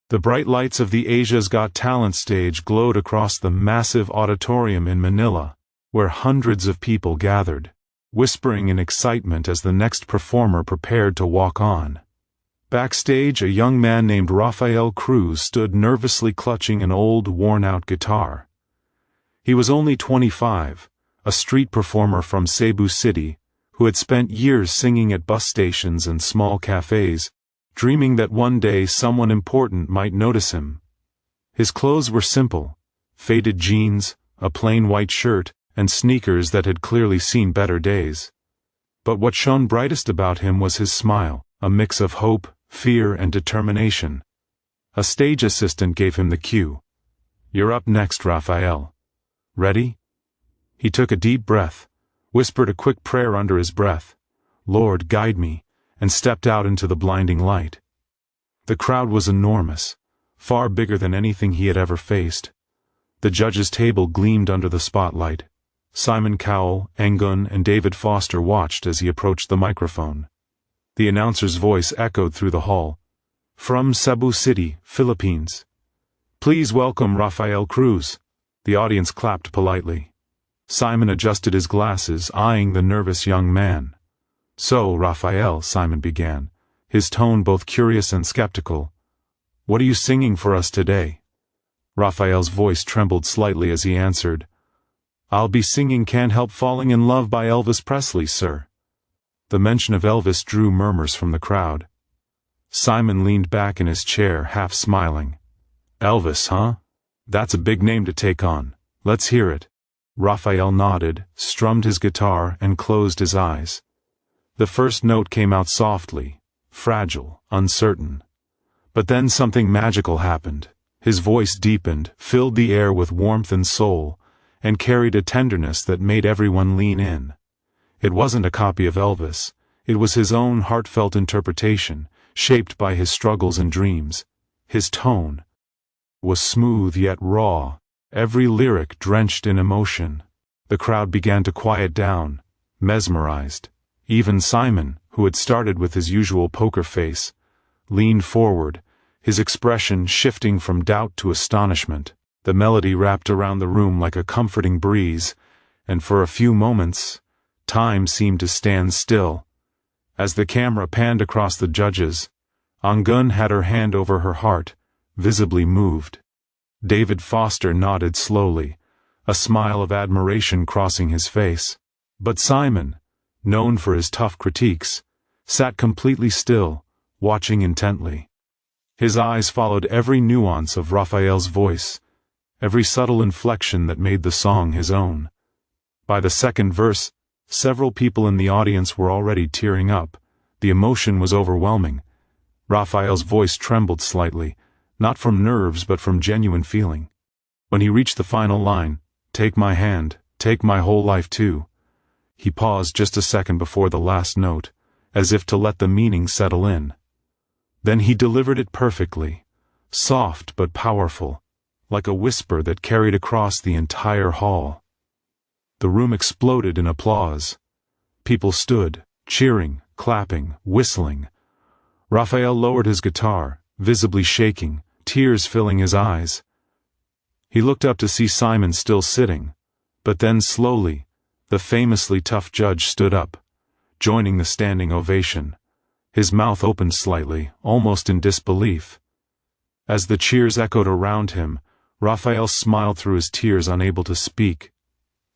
The bright lights of the Asia's Got Talent stage glowed across the massive auditorium in Manila, where hundreds of people gathered, whispering in excitement as the next performer prepared to walk on. Backstage, a young man named Rafael Cruz stood nervously clutching an old, worn-out guitar. He was only 25, a street performer from Cebu City, who had spent years singing at bus stations and small cafes, dreaming that one day someone important might notice him. His clothes were simple: faded jeans, a plain white shirt, and sneakers that had clearly seen better days. But what shone brightest about him was his smile, a mix of hope, fear, and determination. A stage assistant gave him the cue. "You're up next, Rafael. Ready?" He took a deep breath, whispered a quick prayer under his breath, "Lord, guide me," and stepped out into the blinding light. The crowd was enormous, far bigger than anything he had ever faced. The judges' table gleamed under the spotlight. Simon Cowell, Engun, and David Foster watched as he approached the microphone. The announcer's voice echoed through the hall. "From Cebu City, Philippines. Please welcome Rafael Cruz." The audience clapped politely. Simon adjusted his glasses, eyeing the nervous young man. "So, Rafael," Simon began, his tone both curious and skeptical, "what are you singing for us today?" Rafael's voice trembled slightly as he answered, "I'll be singing Can't Help Falling in Love by Elvis Presley, sir." The mention of Elvis drew murmurs from the crowd. Simon leaned back in his chair, half smiling. "Elvis, huh? That's a big name to take on. Let's hear it." Rafael nodded, strummed his guitar, and closed his eyes. The first note came out softly, fragile, uncertain. But then something magical happened. His voice deepened, filled the air with warmth and soul, and carried a tenderness that made everyone lean in. It wasn't a copy of Elvis. It was his own heartfelt interpretation, shaped by his struggles and dreams. His tone was smooth yet raw, every lyric drenched in emotion. The crowd began to quiet down, mesmerized. Even Simon, who had started with his usual poker face, leaned forward, his expression shifting from doubt to astonishment. The melody wrapped around the room like a comforting breeze, and for a few moments, time seemed to stand still. As the camera panned across the judges, Engun had her hand over her heart, visibly moved. David Foster nodded slowly, a smile of admiration crossing his face. But Simon, known for his tough critiques, sat completely still, watching intently. His eyes followed every nuance of Rafael's voice, every subtle inflection that made the song his own. By the second verse, several people in the audience were already tearing up. The emotion was overwhelming. Rafael's voice trembled slightly, not from nerves but from genuine feeling. When he reached the final line, "Take my hand, take my whole life too," he paused just a second before the last note, as if to let the meaning settle in. Then he delivered it perfectly, soft but powerful, like a whisper that carried across the entire hall. The room exploded in applause. People stood, cheering, clapping, whistling. Rafael lowered his guitar, visibly shaking, tears filling his eyes. He looked up to see Simon still sitting, but then slowly, the famously tough judge stood up, joining the standing ovation. His mouth opened slightly, almost in disbelief. As the cheers echoed around him, Rafael smiled through his tears, unable to speak.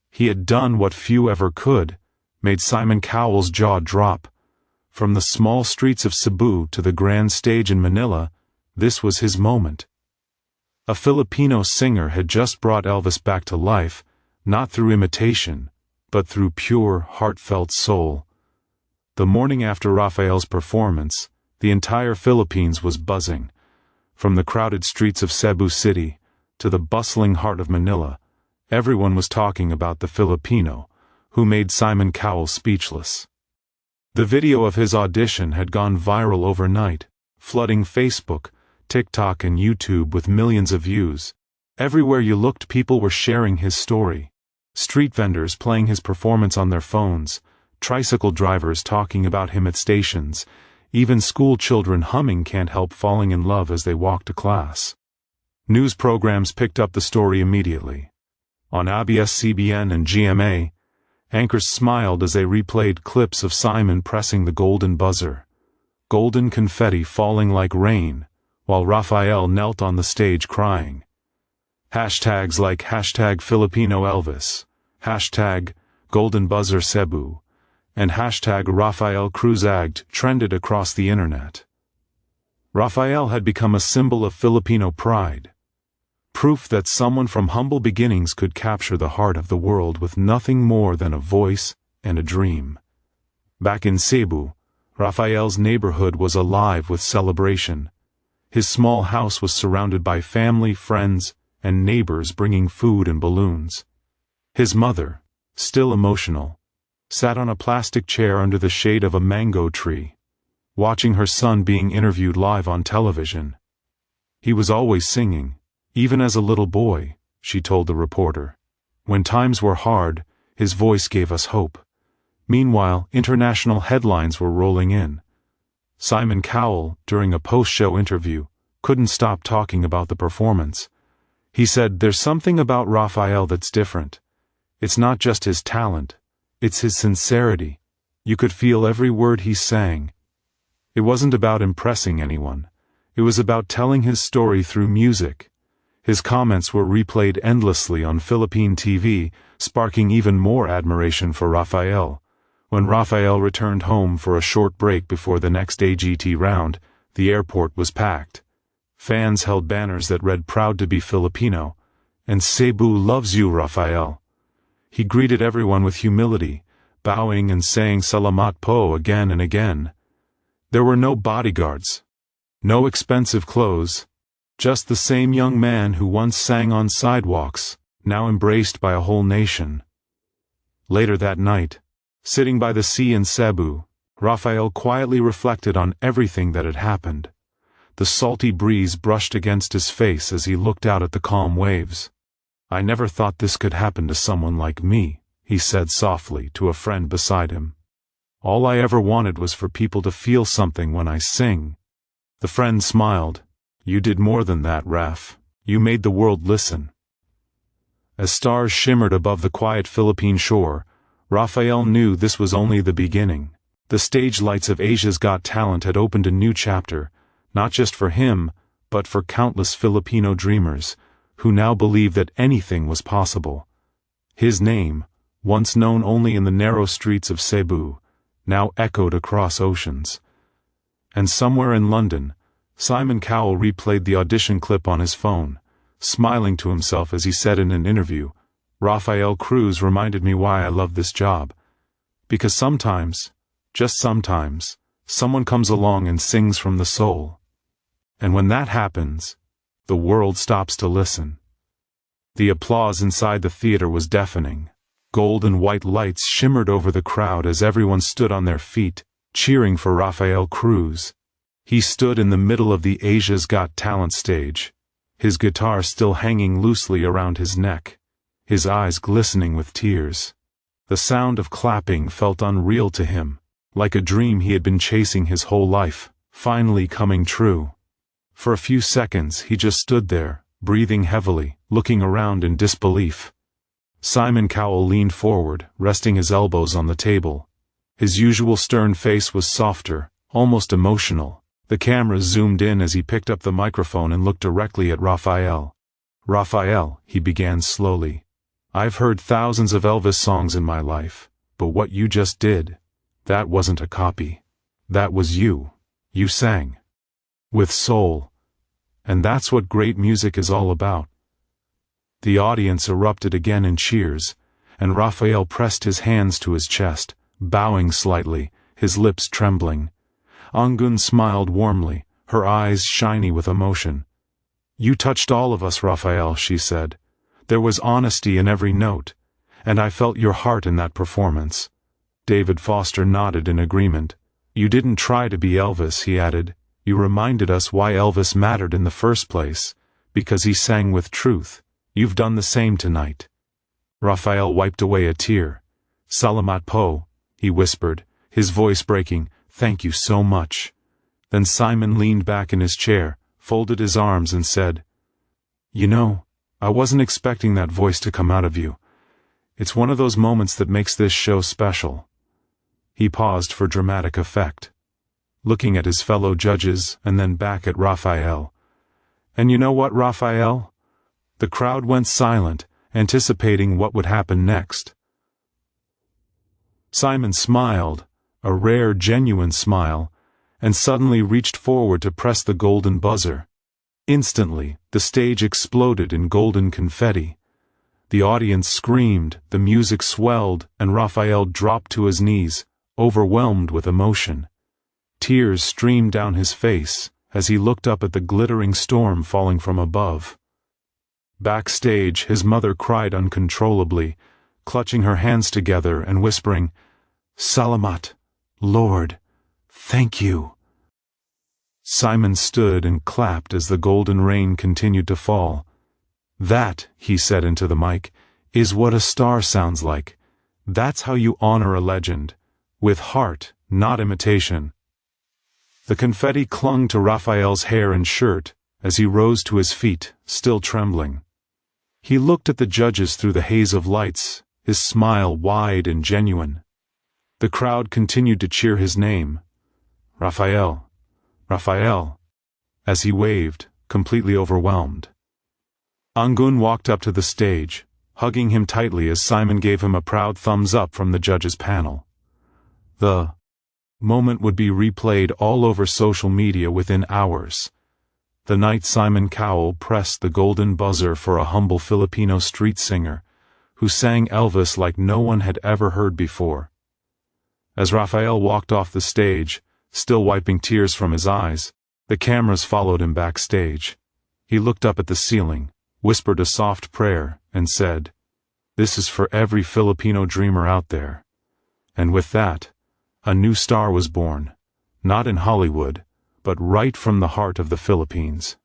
He had done what few ever could, made Simon Cowell's jaw drop. From the small streets of Cebu to the grand stage in Manila, this was his moment. A Filipino singer had just brought Elvis back to life, not through imitation, but through pure, heartfelt soul. The morning after Rafael's performance, the entire Philippines was buzzing. From the crowded streets of Cebu City to the bustling heart of Manila, everyone was talking about the Filipino, who made Simon Cowell speechless. The video of his audition had gone viral overnight, flooding Facebook, TikTok, and YouTube with millions of views. Everywhere you looked, people were sharing his story. Street vendors playing his performance on their phones, tricycle drivers talking about him at stations, Even school children humming can't help falling in love as they walk to class. News programs picked up the story immediately. On ABS, CBN, and GMA, anchors smiled as they replayed clips of Simon pressing the golden buzzer. Golden confetti falling like rain, while Raphael knelt on the stage crying. Hashtags like hashtag Filipino Elvis, hashtag Golden Buzzer Cebu, and hashtag Raphael Cruzaged trended across the internet. Raphael had become a symbol of Filipino pride. Proof that someone from humble beginnings could capture the heart of the world with nothing more than a voice and a dream. Back in Cebu, Raphael's neighborhood was alive with celebration. His small house was surrounded by family, friends, and neighbors bringing food and balloons. His mother, still emotional, sat on a plastic chair under the shade of a mango tree, watching her son being interviewed live on television. He was always singing, even as a little boy, she told the reporter. When times were hard, his voice gave us hope. Meanwhile, international headlines were rolling in. Simon Cowell, during a post-show interview, couldn't stop talking about the performance. He said, "There's something about Raphael that's different. It's not just his talent, it's his sincerity. You could feel every word he sang. It wasn't about impressing anyone. It was about telling his story through music." His comments were replayed endlessly on Philippine TV, sparking even more admiration for Raphael. When Raphael returned home for a short break before the next AGT round, the airport was packed. Fans held banners that read "Proud to be Filipino" and "Cebu loves you, Raphael." He greeted everyone with humility, bowing and saying "Salamat po" again and again. There were no bodyguards, no expensive clothes, just the same young man who once sang on sidewalks, now embraced by a whole nation. Later that night, sitting by the sea in Cebu, Raphael quietly reflected on everything that had happened. The salty breeze brushed against his face as he looked out at the calm waves. "I never thought this could happen to someone like me," he said softly to a friend beside him. "All I ever wanted was for people to feel something when I sing." The friend smiled. "You did more than that, Raph. You made the world listen." As stars shimmered above the quiet Philippine shore, Raphael knew this was only the beginning. The stage lights of Asia's Got Talent had opened a new chapter, not just for him, but for countless Filipino dreamers, who now believed that anything was possible. His name, once known only in the narrow streets of Cebu, now echoed across oceans. And somewhere in London, Simon Cowell replayed the audition clip on his phone, smiling to himself as he said in an interview, "Raphael Cruz reminded me why I love this job. Because sometimes, just sometimes, someone comes along and sings from the soul. And when that happens, the world stops to listen." The applause inside the theater was deafening. Gold and white lights shimmered over the crowd as everyone stood on their feet, cheering for Raphael Cruz. He stood in the middle of the Asia's Got Talent stage, his guitar still hanging loosely around his neck, his eyes glistening with tears. The sound of clapping felt unreal to him, like a dream he had been chasing his whole life, finally coming true. For a few seconds he just stood there, breathing heavily, looking around in disbelief. Simon Cowell leaned forward, resting his elbows on the table. His usual stern face was softer, almost emotional. The camera zoomed in as he picked up the microphone and looked directly at Raphael. "Raphael," he began slowly, "I've heard thousands of Elvis songs in my life, but what you just did, that wasn't a copy. That was you. You sang. With soul. And that's what great music is all about." The audience erupted again in cheers, and Raphael pressed his hands to his chest, bowing slightly, his lips trembling. Angun smiled warmly, her eyes shiny with emotion. "You touched all of us, Raphael," she said. "There was honesty in every note, and I felt your heart in that performance." David Foster nodded in agreement. "You didn't try to be Elvis," he added. "You reminded us why Elvis mattered in the first place, because he sang with truth. You've done the same tonight." Raphael wiped away a tear. "Salamat po," he whispered, his voice breaking. "Thank you so much. Then Simon leaned back in his chair, folded his arms and said, "You know, I wasn't expecting that voice to come out of you. It's one of those moments that makes this show special." He paused for dramatic effect, looking at his fellow judges and then back at Raphael. "And you know what, Raphael?" The crowd went silent, anticipating what would happen next. Simon smiled, a rare, genuine smile, and suddenly reached forward to press the golden buzzer. Instantly, the stage exploded in golden confetti. The audience screamed, the music swelled, and Raphael dropped to his knees, overwhelmed with emotion. Tears streamed down his face as he looked up at the glittering storm falling from above. Backstage, his mother cried uncontrollably, clutching her hands together and whispering, "Salamat, Lord, thank you." Simon stood and clapped as the golden rain continued to fall. "That," he said into the mic, "is what a star sounds like. That's how you honor a legend. With heart, not imitation." The confetti clung to Raphael's hair and shirt as he rose to his feet, still trembling. He looked at the judges through the haze of lights, his smile wide and genuine. The crowd continued to cheer his name, "Raphael, Raphael," as he waved, completely overwhelmed. Angun walked up to the stage, hugging him tightly as Simon gave him a proud thumbs up from the judges' panel. The moment would be replayed all over social media within hours. The night Simon Cowell pressed the golden buzzer for a humble Filipino street singer, who sang Elvis like no one had ever heard before. As Raphael walked off the stage, still wiping tears from his eyes, the cameras followed him backstage. He looked up at the ceiling, whispered a soft prayer, and said, "This is for every Filipino dreamer out there." And with that, a new star was born, not in Hollywood, but right from the heart of the Philippines.